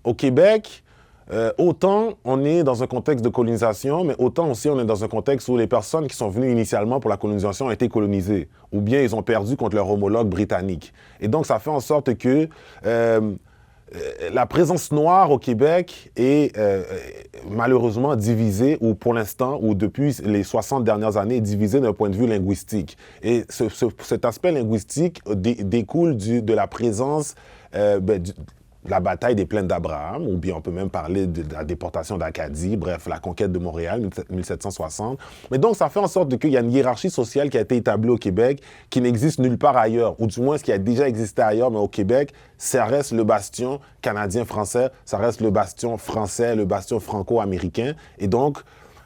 au Québec, autant on est dans un contexte de colonisation, mais autant aussi on est dans un contexte où les personnes qui sont venues initialement pour la colonisation ont été colonisées, ou bien ils ont perdu contre leur homologue britannique. Et donc, ça fait en sorte que la présence noire au Québec est malheureusement divisée, ou pour l'instant, ou depuis les 60 dernières années, divisée d'un point de vue linguistique. Et cet aspect linguistique découle de la présence la bataille des plaines d'Abraham, ou bien on peut même parler de la déportation d'Acadie, bref, la conquête de Montréal, 1760. Mais donc, ça fait en sorte qu'il y a une hiérarchie sociale qui a été établie au Québec, qui n'existe nulle part ailleurs, ou du moins ce qui a déjà existé ailleurs, mais au Québec, ça reste le bastion canadien-français, ça reste le bastion français, le bastion franco-américain. Et donc,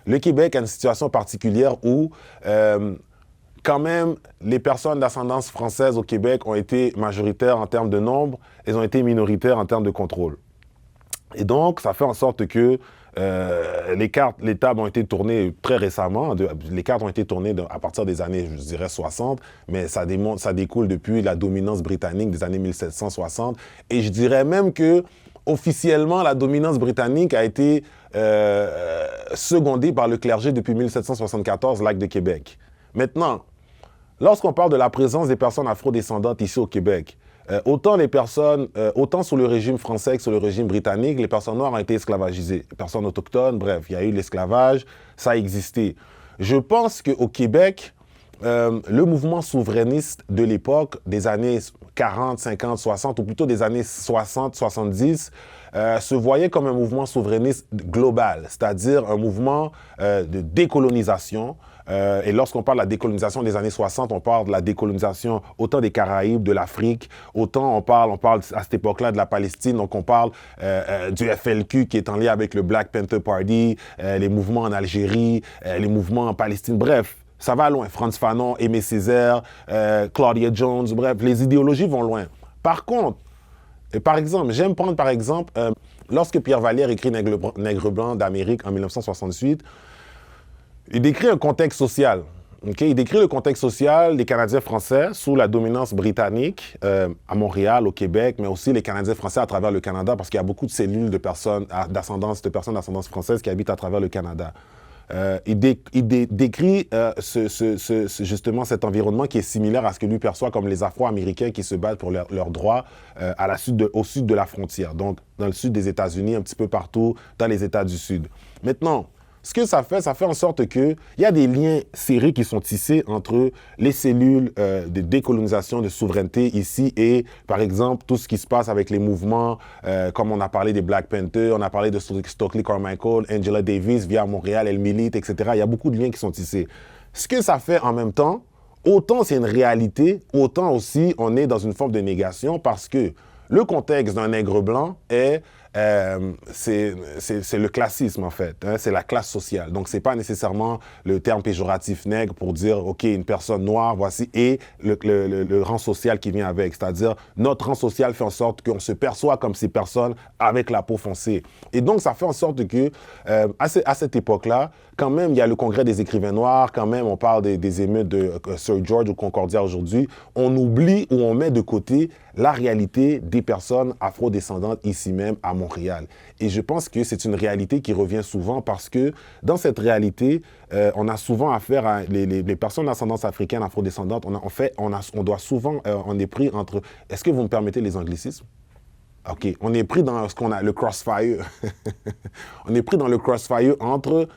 le Québec a une situation particulière où quand même, les personnes d'ascendance française au Québec ont été majoritaires en termes de nombre, elles ont été minoritaires en termes de contrôle. Et donc, ça fait en sorte que les tables ont été tournées très récemment. Les cartes ont été tournées à partir des années, je dirais, 60, mais ça découle depuis la dominance britannique des années 1760. Et je dirais même que, officiellement, la dominance britannique a été secondée par le clergé depuis 1774, l'acte de Québec. Maintenant, lorsqu'on parle de la présence des personnes afrodescendantes ici au Québec, autant sous le régime français que sous le régime britannique, les personnes noires ont été esclavagisées. Les personnes autochtones, bref, il y a eu l'esclavage, ça a existé. Je pense qu'au Québec, le mouvement souverainiste de l'époque, des années 40, 50, 60, ou plutôt des années 60, 70, se voyait comme un mouvement souverainiste global, c'est-à-dire un mouvement de décolonisation. Et lorsqu'on parle de la décolonisation des années 60, on parle de la décolonisation autant des Caraïbes, de l'Afrique, autant on parle à cette époque-là de la Palestine, donc on parle du FLQ qui est en lien avec le Black Panther Party, les mouvements en Algérie, les mouvements en Palestine, bref. Ça va loin. Frantz Fanon, Aimé Césaire, Claudia Jones, bref, les idéologies vont loin. Par contre, par exemple, j'aime prendre par exemple, lorsque Pierre Vallière écrit Nègre blanc d'Amérique en 1968, il décrit un contexte social. Okay? Il décrit le contexte social des Canadiens français sous la dominance britannique à Montréal, au Québec, mais aussi les Canadiens français à travers le Canada, parce qu'il y a beaucoup de cellules de personnes d'ascendance française qui habitent à travers le Canada. Il décrit justement cet environnement qui est similaire à ce que lui perçoit comme les Afro-Américains qui se battent pour leurs droits au sud de la frontière, donc dans le sud des États-Unis, un petit peu partout dans les États du Sud. Maintenant, ce que ça fait en sorte qu'il y a des liens serrés qui sont tissés entre les cellules de décolonisation, de souveraineté ici et, par exemple, tout ce qui se passe avec les mouvements, comme on a parlé des Black Panthers, on a parlé de Stokely Carmichael, Angela Davis via Montréal, elle milite, etc. Il y a beaucoup de liens qui sont tissés. Ce que ça fait en même temps, autant c'est une réalité, autant aussi on est dans une forme de négation parce que le contexte d'un nègre blanc est c'est le classisme, en fait. Hein, c'est la classe sociale. Donc, c'est pas nécessairement le terme péjoratif nègre pour dire, OK, une personne noire, voici, et le rang social qui vient avec. C'est-à-dire, notre rang social fait en sorte qu'on se perçoit comme ces personnes avec la peau foncée. Et donc, ça fait en sorte que, à cette époque-là, quand même, il y a le Congrès des écrivains noirs, quand même, on parle des émeutes de Sir George ou Concordia aujourd'hui, on oublie ou on met de côté la réalité des personnes afrodescendantes ici même à Montréal. Et je pense que c'est une réalité qui revient souvent parce que dans cette réalité, on a souvent affaire à les personnes d'ascendance africaine, afrodescendantes, on doit souvent, on est pris entre, est-ce que vous me permettez les anglicismes? OK, on est pris dans ce qu'on a, le crossfire. On est pris dans le crossfire entre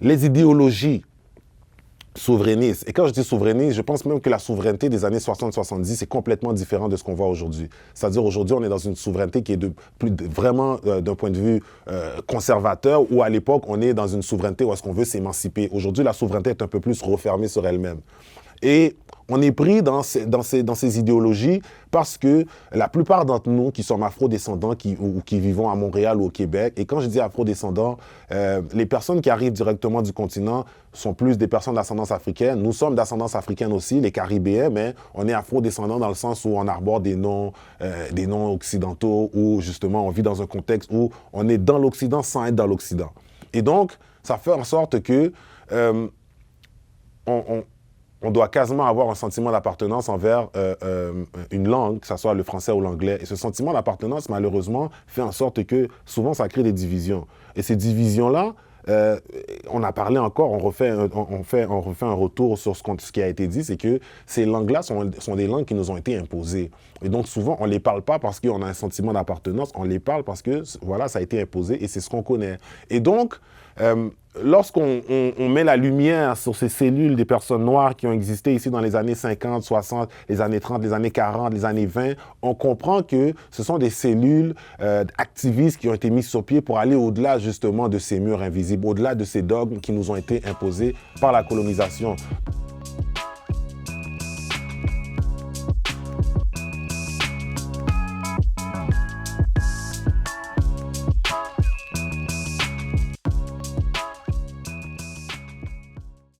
les idéologies souverainiste. Et quand je dis souverainiste, je pense même que la souveraineté des années 60-70 est complètement différente de ce qu'on voit aujourd'hui. C'est-à-dire aujourd'hui, on est dans une souveraineté qui est vraiment d'un point de vue conservateur, ou à l'époque, on est dans une souveraineté où est-ce qu'on veut s'émanciper. Aujourd'hui, la souveraineté est un peu plus refermée sur elle-même. Et on est pris dans ces idéologies parce que la plupart d'entre nous qui sommes afro-descendants ou qui vivons à Montréal ou au Québec, et quand je dis afro-descendants, les personnes qui arrivent directement du continent sont plus des personnes d'ascendance africaine. Nous sommes d'ascendance africaine aussi, les Caribéens, mais on est afro-descendants dans le sens où on arbore des noms occidentaux, où justement on vit dans un contexte où on est dans l'Occident sans être dans l'Occident. Et donc, ça fait en sorte que on doit quasiment avoir un sentiment d'appartenance envers une langue, que ce soit le français ou l'anglais. Et ce sentiment d'appartenance, malheureusement, fait en sorte que souvent, ça crée des divisions. Et ces divisions-là, on a parlé encore, on refait un retour sur ce qui a été dit, c'est que ces langues-là sont des langues qui nous ont été imposées. Et donc, souvent, on ne les parle pas parce qu'on a un sentiment d'appartenance, on les parle parce que, voilà, ça a été imposé et c'est ce qu'on connaît. Et donc, lorsqu'on met la lumière sur ces cellules des personnes noires qui ont existé ici dans les années 50, 60, les années 30, les années 40, les années 20, on comprend que ce sont des cellules activistes qui ont été mises sur pied pour aller au-delà justement de ces murs invisibles, au-delà de ces dogmes qui nous ont été imposés par la colonisation.